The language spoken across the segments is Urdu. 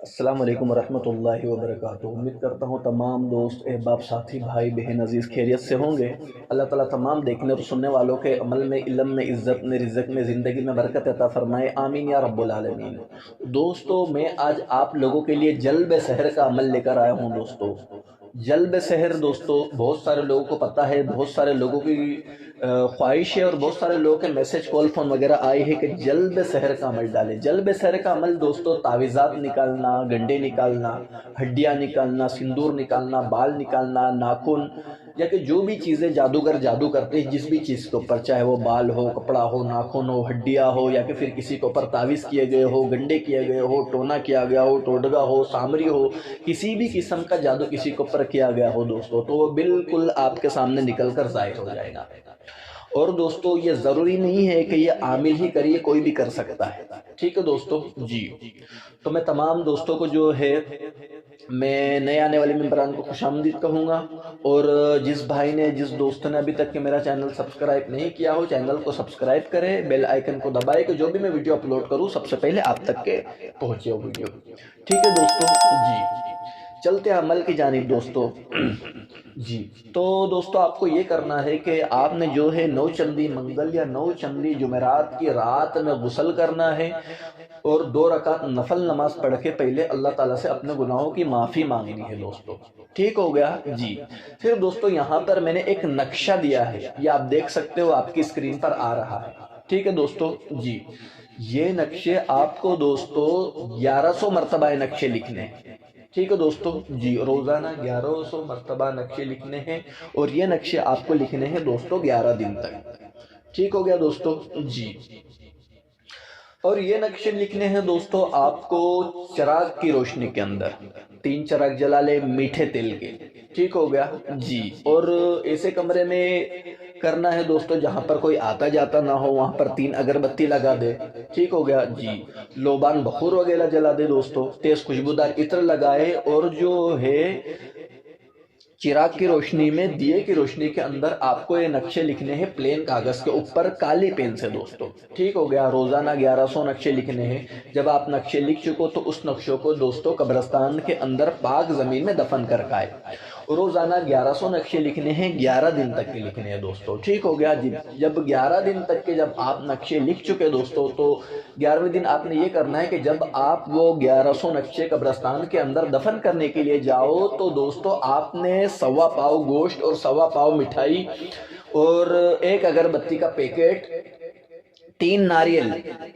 السلام علیکم ورحمۃ اللہ وبرکاتہ۔ امید کرتا ہوں تمام دوست احباب ساتھی بھائی بہن عزیز خیریت سے ہوں گے۔ اللہ تعالیٰ تمام دیکھنے اور سننے والوں کے عمل میں، علم میں، عزت میں، رزق میں، زندگی میں برکت عطا فرمائے، آمین یا رب العالمین۔ دوستو، میں آج آپ لوگوں کے لیے جلب سحر کا عمل لے کر آیا ہوں۔ دوستو، جلب سحر دوستو بہت سارے لوگوں کو پتہ ہے، بہت سارے لوگوں کی خواہش ہے اور بہت سارے لوگوں کے میسج کال فون وغیرہ آئے ہیں کہ جلب سحر کا عمل ڈالے۔ جلب سحر کا عمل دوستو تعویذات نکالنا، گنڈے نکالنا، ہڈیاں نکالنا، سندور نکالنا، بال نکالنا، ناخن، یا کہ جو بھی چیزیں جادوگر جادو کرتے ہیں، جس بھی چیز کے اوپر، چاہے وہ بال ہو، کپڑا ہو، ناخن ہو، ہڈیاں ہو، یا کہ پھر کسی کے اوپر تعویذ کیے گئے ہو، گنڈے کیے گئے ہو، ٹونا کیا گیا ہو، ٹوڈگا ہو، سامری ہو، کسی بھی قسم کا جادو کسی کے اوپر کیا گیا ہو دوستو، تو وہ بالکل آپ کے سامنے نکل کر ظاہر ہو جائے گا۔ اور دوستو، یہ ضروری نہیں ہے کہ یہ عامل ہی کریے، کوئی بھی کر سکتا ہے۔ ٹھیک ہے دوستو جی، تو میں تمام دوستوں کو جو ہے، میں نئے آنے والے ممبران کو خوش آمدید کہوں گا، اور جس بھائی نے، جس دوست نے ابھی تک کہ میرا چینل سبسکرائب نہیں کیا ہو، چینل کو سبسکرائب کرے، بیل آئیکن کو دبائے کہ جو بھی میں ویڈیو اپلوڈ کروں سب سے پہلے آپ تک کے پہنچے ہو ویڈیو۔ ٹھیک ہے دوستو جی، چلتے ہیں عمل کی جانب دوستو۔ جی، تو دوستو آپ کو یہ کرنا ہے کہ آپ نے جو ہے 9 چندی منگل یا 9 چندی جمعرات کی رات میں غسل کرنا ہے، اور 2 رکعت نفل نماز پڑھ کے پہلے اللہ تعالیٰ سے اپنے گناہوں کی معافی مانگنی ہے دوستو۔ ٹھیک ہو گیا جی۔ پھر دوستو یہاں پر میں نے ایک نقشہ دیا ہے، یہ آپ دیکھ سکتے ہو، آپ کی اسکرین پر آ رہا ہے۔ ٹھیک ہے دوستو جی، یہ نقشے آپ کو دوستو 1100 مرتبہ نقشے لکھنے ہیں۔ ٹھیک ہے دوستو جی، روزانہ 1100 مرتبہ نقشے لکھنے ہیں، اور یہ نقشے آپ کو لکھنے ہیں دوستو 11 دن تک۔ ٹھیک ہو گیا دوستو جی، اور یہ نقشے لکھنے ہیں دوستو آپ کو چراغ کی روشنی کے اندر، 3 چراغ جلا لے میٹھے تیل کے۔ ٹھیک ہو گیا جی، اور ایسے کمرے میں کرنا ہے دوستو جہاں پر کوئی آتا جاتا نہ ہو، وہاں پر 3 اگربتی لگا دے۔ ٹھیک ہو گیا جی، لوبان بخور وغیرہ جلا دے دوستو، تیز خوشبودار عطر لگائے، اور جو ہے چراغ کی روشنی میں، دیے کی روشنی کے اندر آپ کو یہ نقشے لکھنے ہیں پلین کاغذ کے اوپر کالی پین سے دوستو۔ ٹھیک ہو گیا، روزانہ 1100 نقشے لکھنے ہیں۔ جب آپ نقشے لکھ چکو تو اس نقشوں کو دوستو قبرستان کے اندر پاک زمین میں دفن کر کائے۔ روزانہ 1100 نقشے لکھنے ہیں، 11 دن تک کے لکھنے ہیں دوستو۔ ٹھیک ہو گیا جی، جب 11 دن تک کے جب آپ نقشے لکھ چکے دوستو، تو 11ویں دن آپ نے یہ کرنا ہے کہ جب آپ وہ 1100 نقشے قبرستان کے اندر دفن کرنے کے لیے جاؤ تو دوستو آپ نے 1.25 پاؤ گوشت اور 1.25 پاؤ مٹھائی اور 1 اگربتی کا پیکٹ، 3 ناریل،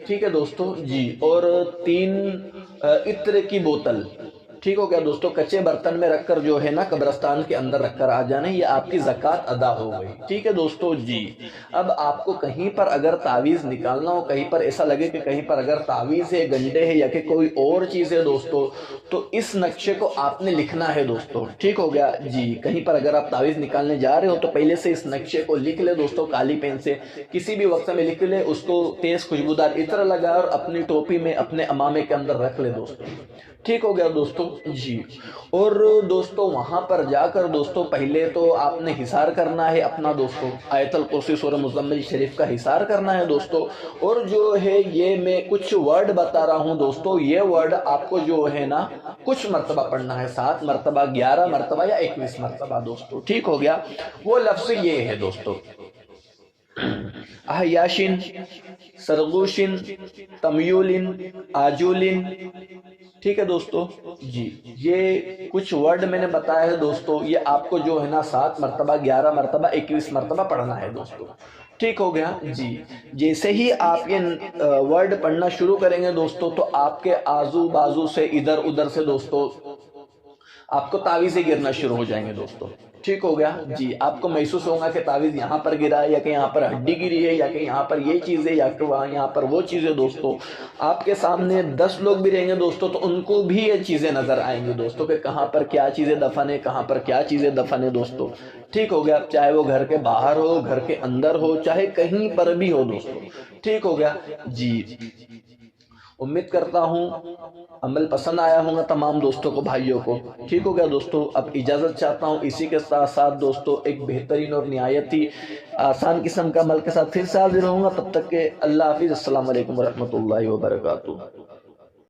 ٹھیک ہے دوستو جی، اور 3 عطر کی بوتل، ٹھیک ہو گیا دوستو، کچے برتن میں رکھ کر جو ہے نا قبرستان کے اندر رکھ کر آ جانے، یہ آپ کی زکوٰۃ ادا ہو گئی۔ ٹھیک ہے دوستو جی، اب آپ کو کہیں پر اگر تعویذ نکالنا ہو، کہیں پر ایسا لگے کہ کہیں پر اگر تعویذ ہے، گنڈے ہے، یا کہ کوئی اور چیز ہے دوستو، تو اس نقشے کو آپ نے لکھنا ہے دوستو۔ ٹھیک ہو گیا جی، کہیں پر اگر آپ تعویذ نکالنے جا رہے ہو تو پہلے سے اس نقشے کو لکھ لے دوستو، کالی پین سے کسی بھی وقت میں لکھ لے، اس کو تیز خوشبودار عطر لگا اور اپنی ٹوپی میں، اپنے امامے کے اندر رکھ لے دوستو۔ ٹھیک ہو گیا دوستو جی، اور دوستو وہاں پر جا کر دوستو پہلے تو آپ نے حصار کرنا ہے اپنا دوستو، آیت الکرسی سورہ مزمل شریف کا حصار کرنا ہے دوستو، اور جو ہے یہ میں کچھ ورڈ بتا رہا ہوں دوستو، یہ ورڈ آپ کو جو ہے نا کچھ مرتبہ پڑھنا ہے، 7 مرتبہ، 11 مرتبہ یا 21 مرتبہ دوستو۔ ٹھیک ہو گیا، وہ لفظ یہ ہے دوستو: احیاشن، سرغوشن، تمیولن، آجولن۔ ٹھیک ہے دوستو جی، یہ کچھ ورڈ میں نے بتایا ہے دوستو، یہ آپ کو جو ہے نا 7 مرتبہ، 11 مرتبہ، 21 مرتبہ پڑھنا ہے دوستو۔ ٹھیک ہو گیا جی، جیسے ہی آپ یہ ورڈ پڑھنا شروع کریں گے دوستو، تو آپ کے آزو بازو سے، ادھر ادھر سے دوستو آپ کو تعویذیں گرنا شروع ہو جائیں گے دوستو۔ ٹھیک ہو گیا جی، آپ کو محسوس ہوگا کہ تعویذ یہاں پر گرا ہے، یا کہ یہاں پر ہڈی گری ہے، یا کہ یہاں پر یہ چیز ہے، یا کہ وہاں یہاں پر وہ چیز ہے دوستو۔ آپ کے سامنے 10 لوگ بھی رہیں گے دوستو، تو ان کو بھی یہ چیزیں نظر آئیں گی دوستو، کہ کہاں پر کیا چیزیں دفن ہے، کہاں پر کیا چیزیں دفن ہے دوستو۔ ٹھیک ہو گیا، چاہے وہ گھر کے باہر ہو، گھر کے اندر ہو، چاہے کہیں پر بھی ہو دوستو۔ ٹھیک ہو گیا جی، امید کرتا ہوں عمل پسند آیا ہوگا تمام دوستوں کو، بھائیوں کو۔ ٹھیک ہو گیا دوستو، اب اجازت چاہتا ہوں، اسی کے ساتھ ساتھ دوستو ایک بہترین اور نہایت ہی آسان قسم کا عمل کے ساتھ پھر سے حاضر ہوں گا، تب تک کہ اللہ حافظ، السلام علیکم ورحمۃ اللہ وبرکاتہ۔